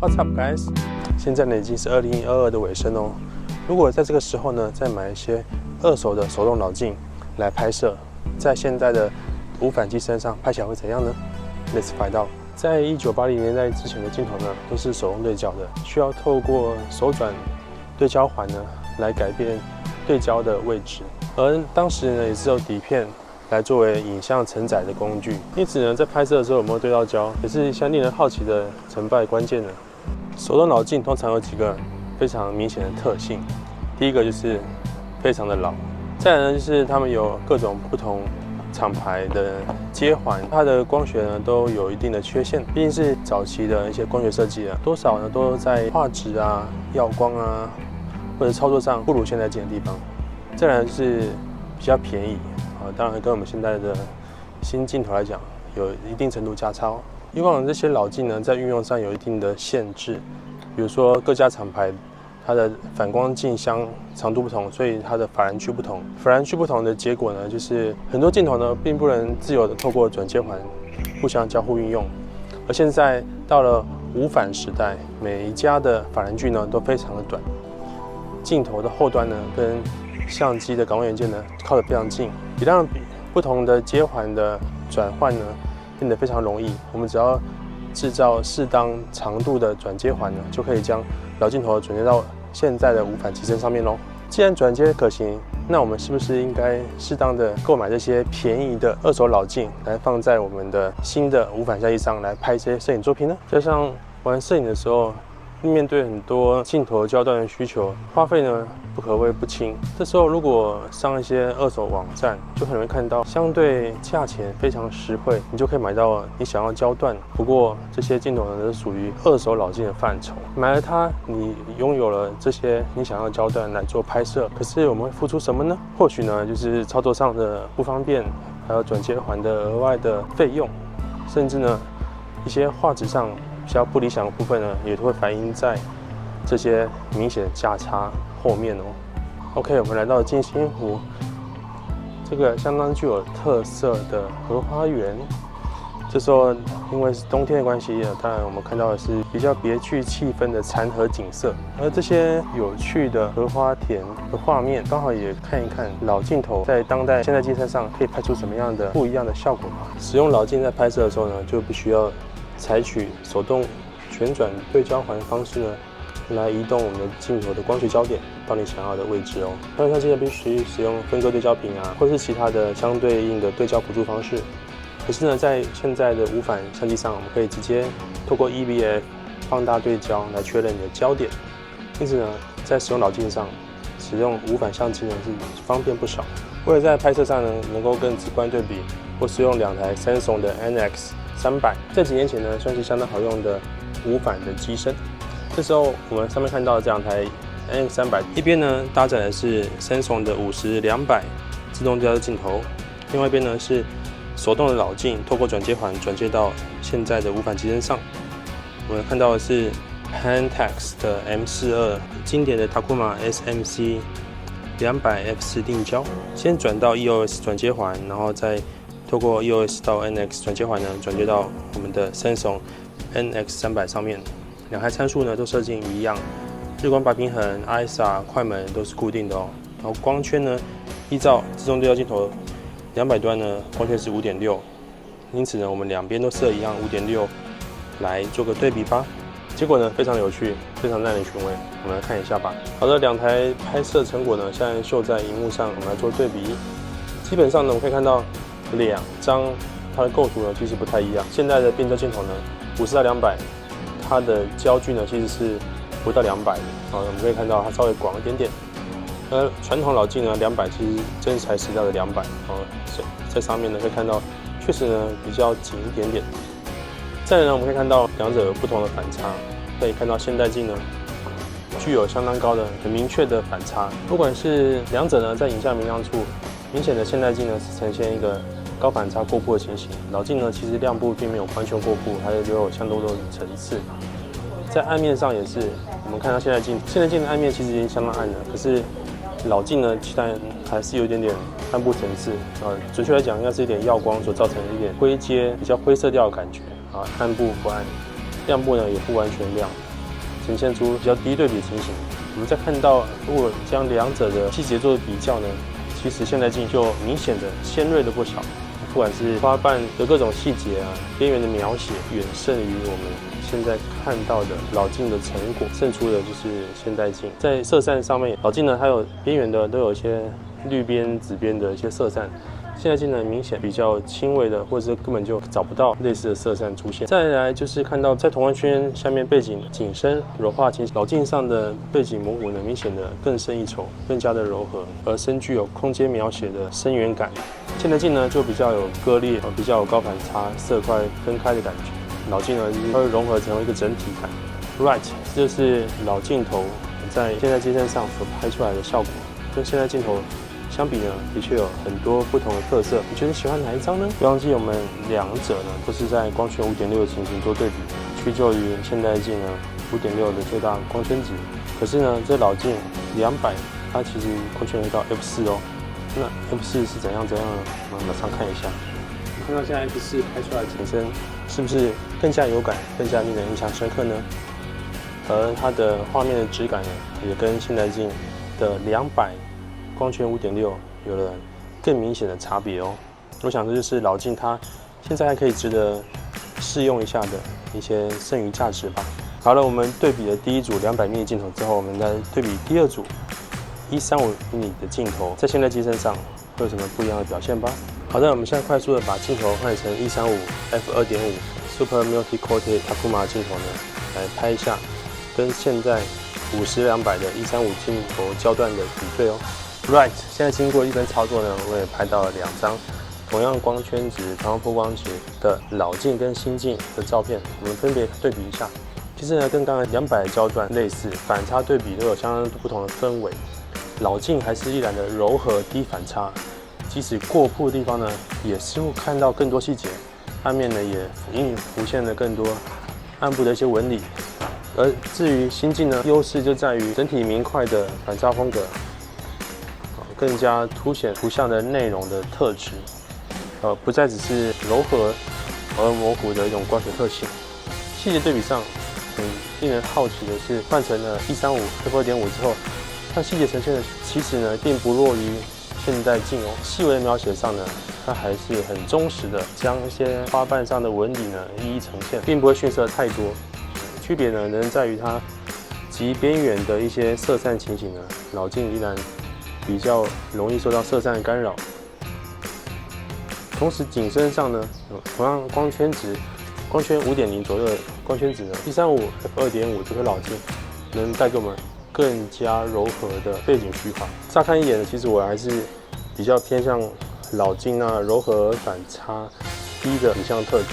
What's up, guys？ 现在呢已经是2022的尾声哦。如果在这个时候呢，再买一些二手的手动老镜来拍摄，在现在的无反机身上拍起来会怎样呢 ？Let's find out。在1980年代之前的镜头呢，都是手动对焦的，需要透过手转对焦环呢来改变对焦的位置，而当时呢也只有底片来作为影像承载的工具，因此呢，在拍摄的时候有没有对到焦，也是一项令人好奇的成败关键呢。手动老镜通常有几个非常明显的特性，第一个就是非常的老，再来呢就是它们有各种不同厂牌的接环，它的光学呢都有一定的缺陷，毕竟是早期的一些光学设计啊，多少呢都在画质啊、耀光啊或者操作上不如现在镜的地方。再来就是比较便宜。当然跟我们现在的新镜头来讲，有一定程度价差哦。以往这些老镜呢，在运用上有一定的限制，比如说各家厂牌它的反光镜箱长度不同，所以它的法兰区不同。法兰区不同的结果呢，就是很多镜头呢并不能自由的透过转接环互相交互运用。而现在到了无反时代，每一家的法兰距呢都非常的短，镜头的后端呢跟相机的感光元件呢靠得非常近，也让不同的接环的转换呢变得非常容易。我们只要制造适当长度的转接环呢，就可以将老镜头转接到现在的无反机身上面咯。既然转接可行，那我们是不是应该适当的购买这些便宜的二手老镜来放在我们的新的无反相机上来拍一些摄影作品呢？加上玩摄影的时候，面对很多镜头焦段的需求，花费呢不可谓不轻。这时候如果上一些二手网站，就很容易看到相对价钱非常实惠，你就可以买到你想要焦段。不过这些镜头呢是属于二手老镜的范畴，买了它，你拥有了这些你想要焦段来做拍摄。可是我们会付出什么呢？或许呢就是操作上的不方便，还有转接环的额外的费用，甚至呢一些画质上比较不理想的部分呢，也都会反映在这些明显的价差后面哦。OK， 我们来到金星湖，这个相当具有特色的荷花园。这时候因为是冬天的关系，当然我们看到的是比较别具气氛的残荷景色，而这些有趣的荷花田的画面，刚好也看一看老镜头在当代现代机身上可以拍出什么样的不一样的效果吧。使用老镜在拍摄的时候呢，就必须要采取手动旋转对焦环的方式呢，来移动我们的镜头的光学焦点到你想要的位置哦。拍摄相机呢必须使用分割对焦屏啊，或是其他的相对应的对焦辅助方式。可是呢，在现在的无反相机上，我们可以直接透过 EVF 放大对焦来确认你的焦点。因此呢，在使用老镜上使用无反相机呢是方便不少。为了在拍摄上呢能够更直观对比，我使用2台Samsung的 NX300，在几年前呢算是相当好用的无反的机身。这时候我们上面看到这2台 NX300， 一边呢搭载的是 Samsung 的50-200自动对焦镜头，另外一边呢是手动的老镜，透过转接环转接到现在的无反机身上。我们看到的是 Pentax 的 M42 经典的 Takuma SMC 200f4 定焦，先转到 EOS 转接环，然后再透过 EOS 到 NX 转接环呢转接到我们的 Samsung NX300 上面。2台参数呢都设定一样，日光白平衡、ISA、快门都是固定的哦。然后光圈呢，依照自动对焦镜头200端呢，光圈是 5.6， 因此呢，我们两边都设一样 5.6 来做个对比吧。结果呢非常有趣，非常耐人寻味，我们来看一下吧。好的，2台拍摄成果呢，现在秀在荧幕上，我们来做对比。基本上呢，我们可以看到2张它的构图呢其实不太一样。现在的变焦镜头呢50-200，它的焦距呢其实是不到200的，我们可以看到它稍微广一点点。传统老镜呢200其实真材实料的200，在上面呢可以看到确实呢比较紧一点点。再来呢，我们可以看到2者有不同的反差，可以看到现代镜呢具有相当高的很明确的反差。不管是2者呢在影像明亮处，明显的现代镜呢是呈现一个高反差过曝的情形，老镜呢其实亮部并没有完全过曝，还留有相当多的层次。在暗面上也是，我们看到现代镜的暗面其实已经相当暗了，可是老镜呢，其实还是有一点点暗部层次准确来讲，应该是一点耀光所造成的一点灰阶、比较灰色调的感觉暗部不暗，亮部呢也不完全亮。呈现出比较低对比的情形。我们再看到，如果将两者的细节做比较呢，其实现代镜就明显的尖锐了不少。不管是花瓣的各种细节啊，边缘的描写，远胜于我们现在看到的老镜的成果。胜出的就是现代镜。在色散上面，老镜呢还有边缘的都有一些绿边、紫边的一些色散。现代镜呢，明显比较轻微的，或者是根本就找不到类似的色散出现。再来就是看到在同光圈下面背景景深柔化情形，老镜上的背景模糊呢，明显的更胜一筹，更加的柔和，而深具有空间描写的深远感。现代镜呢就比较有割裂，比较有高反差、色块分开的感觉。老镜呢它会融合成为一个整体感。Right， 这就是老镜头在现代机身上所拍出来的效果，跟现代镜头相比呢，的确有很多不同的特色。你觉得喜欢哪一张呢？不忘记我们两者呢都是在光圈 5.6 的情形做对比，屈就于现代镜呢 5.6 的最大光圈值。可是呢，这老镜200，它其实光圈会到 F4 哦。那 F4 是怎样呢？我们马上看一下。看到现在 F4 拍出来的景深，是不是更加有感，更加令人印象深刻呢？而它的画面的质感呢，也跟现代镜的200光圈 5.6 有了更明显的差别哦。我想这就是老镜它现在还可以值得试用一下的一些剩余价值吧。好了，我们对比了第一组200 mm 镜头之后，我们再对比第二组135 mm 的镜头，在现代机身上会有什么不一样的表现吧？好的，我们现在快速的把镜头换成135 f2.5 Super Multi-Coated Takuma 镜头呢，来拍一下跟现在50-200的135镜头焦段的比对哦。Right， 现在经过一番操作呢，我也拍到了2张同样光圈值、同样曝光值的老镜跟新镜的照片，我们分别对比一下。其实呢，跟刚才200焦段类似，反差对比都有相当不同的氛围。老镜还是依然的柔和低反差，即使过曝的地方呢，也似乎看到更多细节，暗面呢也隐隐浮现了更多暗部的一些纹理。而至于新镜呢，优势就在于整体明快的反差风格，更加凸显图像的内容的特质，不再只是柔和而模糊的一种光学特性。细节对比上，令人好奇的是，换成了135 f2.5 之后，它细节呈现的其实呢，并不弱于现代镜哦。细微的描写上呢，它还是很忠实的将一些花瓣上的纹理呢一一呈现，并不会逊色太多。区别呢，仍在于它极边缘的一些色散情形呢，老镜依然比较容易受到色散的干扰。同时景深上呢，同样光圈值，光圈 5.0 左右的光圈值呢，135 f2.5 这颗老镜能带给我们更加柔和的背景虚化。乍看一眼呢，其实我还是比较偏向老镜那柔和反差低的影像特质。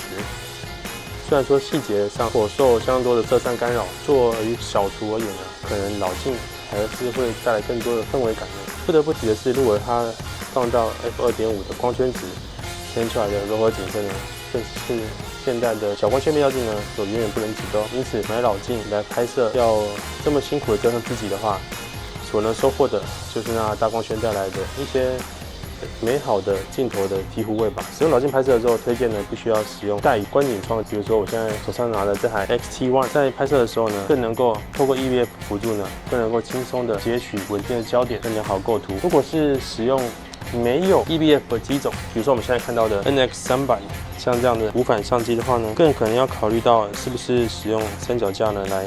虽然说细节上或受相当多的色散干扰，作为小图而言呢，可能老镜还是会带来更多的氛围感的。不得不提的是，如果它放到 f2.5 的光圈值，呈现出来的柔和景深呢，更是现代的小光圈变焦镜呢所远远不能及的哦。因此，买老镜来拍摄要这么辛苦的折腾自己的话，所能收获的就是那大光圈带来的一些美好的镜头的醍醐味吧。使用老镜拍摄的时候，推荐呢必须要使用带观景窗，比如说我现在手上拿的这台 X-T1， 在拍摄的时候呢，更能够透过 EVF 辅助呢，更能够轻松的截取稳定的焦点，更良好构图。如果是使用没有 EVF 的机种，比如说我们现在看到的 NX300， 像这样的无反相机的话呢，更可能要考虑到是不是使用三脚架呢来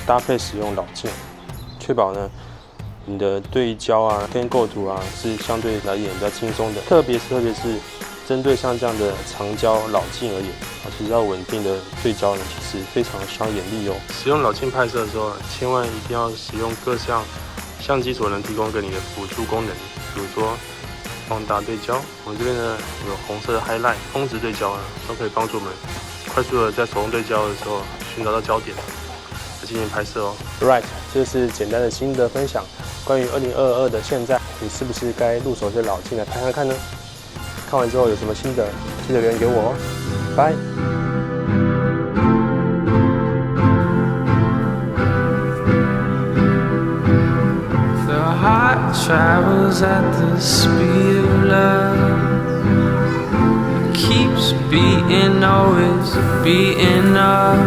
搭配使用老镜，确保呢你的对焦啊跟构图啊是相对来言比较轻松的，特别是针对像这样的长焦老镜而言，其实要稳定的对焦呢，其实非常伤眼力哦。使用老镜拍摄的时候，千万一定要使用各项相机所能提供给你的辅助功能，比如说放大对焦，我们这边呢有红色的 highlight 峰值对焦呢，都可以帮助我们快速的在手动对焦的时候寻找到焦点，来进行拍摄哦。Right， 这是简单的心得分享。关于2022的现在，你是不是该入手这老镜来拍看看呢？看完之后有什么心得，记得留言给我哦。拜。Travels at the speed of love. It keeps beating, always beating up.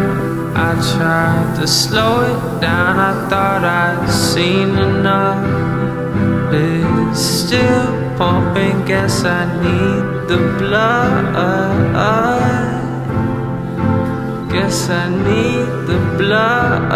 I tried to slow it down, I thought I'd seen enough. It's still pumping, guess I need the blood. Guess I need the blood.